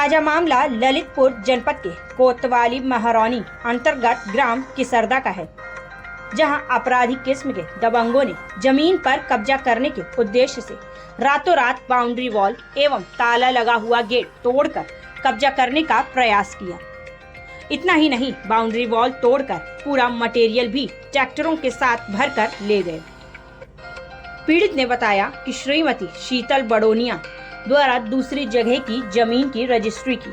ताजा मामला ललितपुर जनपद के कोतवाली महरौनी अंतर्गत ग्राम किसरदा का है, जहां आपराधिक किस्म के दबंगों ने जमीन पर कब्जा करने के उद्देश्य से रातों रात बाउंड्री वॉल एवं ताला लगा हुआ गेट तोड़कर कब्जा करने का प्रयास किया। इतना ही नहीं, बाउंड्री वॉल तोड़कर पूरा मटेरियल भी ट्रैक्टरों के साथ भरकर ले गए। पीड़ित ने बताया कि श्रीमती शीतल बड़ोनिया द्वारा दूसरी जगह की जमीन की रजिस्ट्री की,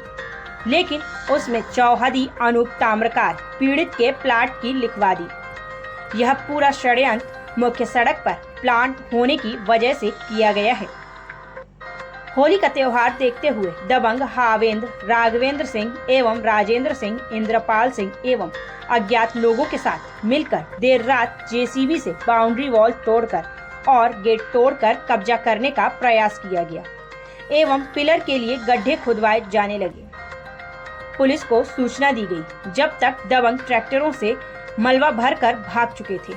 लेकिन उसमें चौहदी अनूप ताम्रकार पीड़ित के प्लाट की लिखवा दी। यह पूरा षड्यंत्र मुख्य सड़क पर प्लांट होने की वजह से किया गया है। होली का त्योहार देखते हुए दबंग हावेंद्र, राघवेंद्र सिंह एवं राजेंद्र सिंह, इंद्रपाल सिंह एवं अज्ञात लोगों के साथ मिलकर देर रात जेसीबी से बाउंड्री वॉल तोड़कर और गेट तोड़कर कब्जा करने का प्रयास किया गया एवं पिलर के लिए गड्ढे खुदवाए जाने लगे। पुलिस को सूचना दी गई, जब तक दबंग ट्रैक्टरों से मलबा भरकर भाग चुके थे।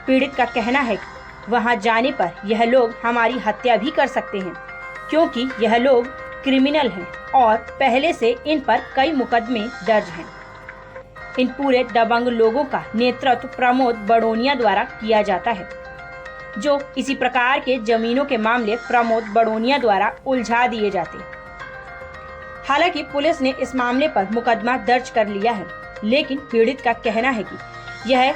पीड़ित का कहना है कि वहां जाने पर यह लोग हमारी हत्या भी कर सकते हैं, क्योंकि यह लोग क्रिमिनल हैं और पहले से इन पर कई मुकदमे दर्ज हैं। इन पूरे दबंग लोगों का नेतृत्व प्रमोद बड़ोनिया द्वारा किया जाता है, जो इसी प्रकार के जमीनों के मामले प्रमोद बड़ोनिया द्वारा उलझा दिए जाते। हालांकि पुलिस ने इस मामले पर मुकदमा दर्ज कर लिया है, लेकिन पीड़ित का कहना है कि यह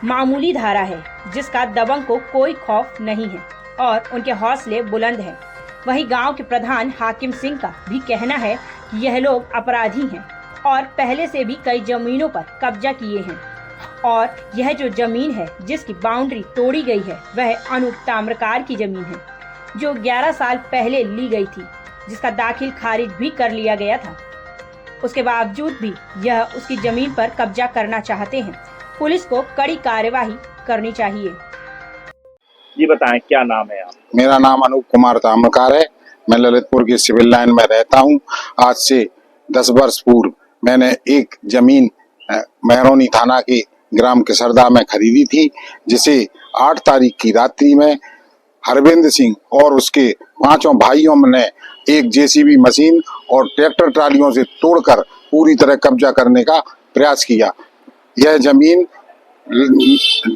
मामूली धारा है जिसका दबंग को कोई खौफ नहीं है और उनके हौसले बुलंद हैं। वहीं गांव के प्रधान हाकिम सिंह का भी कहना है कि यह लोग अपराधी हैं और पहले से भी कई जमीनों पर कब्जा किए हैं और यह जो जमीन है जिसकी बाउंड्री तोड़ी गई है वह अनूप ताम्रकार की जमीन है, जो 11 साल पहले ली गई थी, जिसका दाखिल खारिज भी कर लिया गया था। उसके बावजूद भी यह उसकी जमीन पर कब्जा करना चाहते हैं। पुलिस को कड़ी कार्यवाही करनी चाहिए। जी बताएं, क्या नाम है आप? मेरा नाम अनूप कुमार ताम्रकार है। मैं ललितपुर की सिविल लाइन में रहता हूँ। आज से 10 वर्ष पूर्व मैंने एक जमीन महरौनी थाना के ग्राम किसरदा में खरीदी थी, जिसे 8 तारीख की रात्रि में हरविंद सिंह और उसके 5 भाइयों ने एक जेसीबी मशीन और ट्रैक्टर ट्रालियों से तोड़कर पूरी तरह कब्जा करने का प्रयास किया। यह जमीन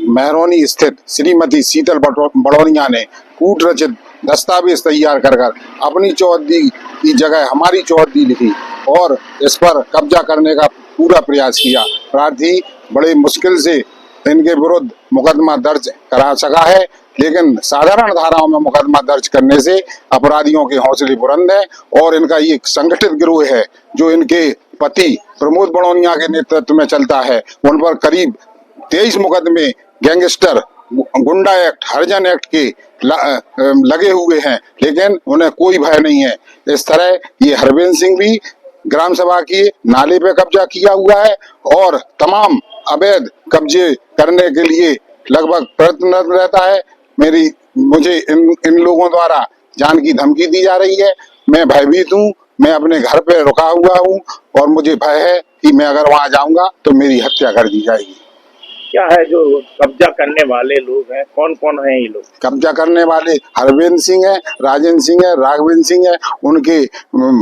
महरौनी स्थित श्रीमती शीतल बड़ोनिया ने कूट रचित दस्तावेज तैयार कर अपनी चौहदी की जगह हमारी चौहदी लिखी और इस पर कब्जा करने का पूरा प्रयास किया। प्रार्थी बड़े मुश्किल से इनके विरुद्ध मुकदमा दर्ज करा सका है, लेकिन साधारण धाराओं में मुकदमा दर्ज करने से अपराधियों के हौसले बुलंद हैं और इनका ये संगठित गिरोह है जो इनके पति प्रमोद बड़ोनिया के नेतृत्व में चलता है। उन पर करीब 23 मुकदमे गैंगस्टर, गुंडा एक्ट, हरिजन एक्ट के लगे हुए हैं, लेकिन उन्हें कोई भय नहीं है। इस तरह ये हरविंद सिंह भी ग्राम सभा के नाले पे कब्जा किया हुआ है और तमाम अवैध कब्जे करने के लिए लगभग प्रयत्नरत रहता है। मुझे इन लोगों द्वारा जान की धमकी दी जा रही है। मैं भयभीत हूँ। मैं अपने घर पे रुका हुआ हूँ और मुझे भय है कि मैं अगर वहां जाऊंगा तो मेरी हत्या कर दी जाएगी। क्या है जो कब्जा करने वाले लोग हैं, कौन कौन हैं ये लोग? कब्जा करने वाले हरविंद सिंह है, राजेंद्र सिंह है, राघवेंद्र सिंह है, उनके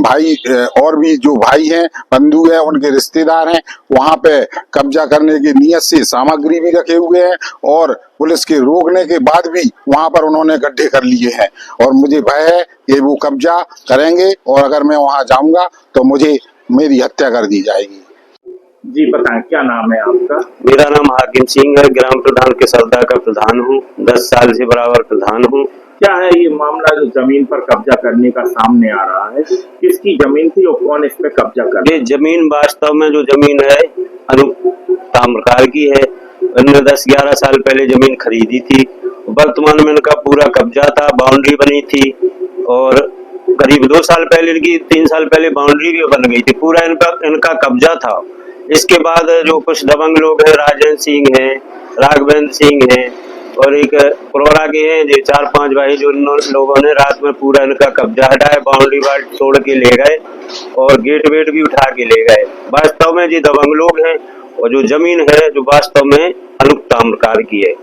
भाई और भी जो भाई हैं, बंधु है, उनके रिश्तेदार हैं। वहां पे कब्जा करने की नियत से सामग्री भी रखे हुए हैं और पुलिस के रोकने के बाद भी वहां पर उन्होंने गड्ढे कर लिए हैं और मुझे भय है कि वो कब्जा करेंगे और अगर मैं वहां जाऊंगा तो मेरी हत्या कर दी जाएगी। जी बताएं, क्या नाम है आपका? मेरा नाम हाकिम सिंह है। ग्राम प्रधान किसरदा का प्रधान हूँ। 10 साल से बराबर प्रधान हूँ। क्या है ये मामला जो जमीन पर कब्जा करने का सामने आ रहा है? किसकी जमीन थी और कौन इस पे कब्जा कर? ये जमीन वास्तव में जो जमीन है अनूप ताम्रकार की है। उन्होंने 10-11 साल पहले जमीन खरीदी थी। वर्तमान में इनका पूरा कब्जा था, बाउंड्री बनी थी और करीब 2 साल पहले की 3 साल पहले बाउंड्री भी बन गई थी। पूरा इनका कब्जा था। इसके बाद जो कुछ दबंग लोग हैं, राजेंद्र सिंह है, राघवेंद्र सिंह है और एक पुरोरा के हैं, जो 4-5 भाई, जो इन लोगों ने रात में पूरा इनका कब्जा हटाया, बाउंड्री वाल तोड़ के ले गए और गेट वेट भी उठा के ले गए। वास्तव में ये दबंग लोग हैं और जो जमीन है जो वास्तव में अनूप ताम्रकार की है।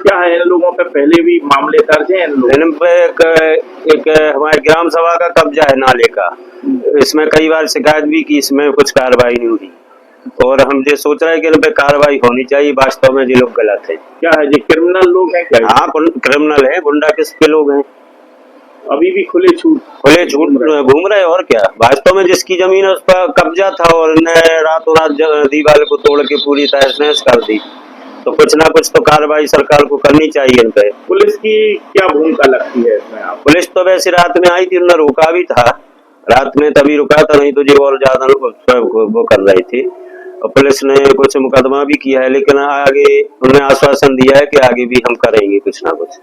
क्या है, इन लोगों पे पहले भी मामले दर्ज हैं? इन लोगों इन पे एक हमारे ग्राम सभा का कब्जा है नाले का, इसमें कई बार शिकायत भी की, इसमें कुछ कार्रवाई नहीं हुई और हम ये सोच रहे हैं कि इन पे कार्रवाई होनी चाहिए। वास्तव में ये लोग गलत है। क्या है, ये क्रिमिनल लोग हैं क्या? हाँ, क्रिमिनल है, गुंडा किस्म के लोग हैं, अभी भी खुले छूट घूम रहे। और क्या, वास्तव में जिसकी जमीन है उस पर कब्जा था और इन्हें रातों रात दीवार को तोड़ के पूरी तहस नहस कर दी। तो कुछ ना कुछ तो कार्रवाई सरकार को करनी चाहिए इन पे। पुलिस की क्या भूमिका लगती है इसमें आप? पुलिस तो वैसे रात में आई थी, उन्होंने रोका भी था रात में, तभी रुका था, नहीं तो जो और ज्यादा वो कर रही थी। और पुलिस ने कुछ मुकदमा भी किया है, लेकिन आगे उन्होंने आश्वासन दिया है कि आगे भी हम करेंगे कुछ ना कुछ।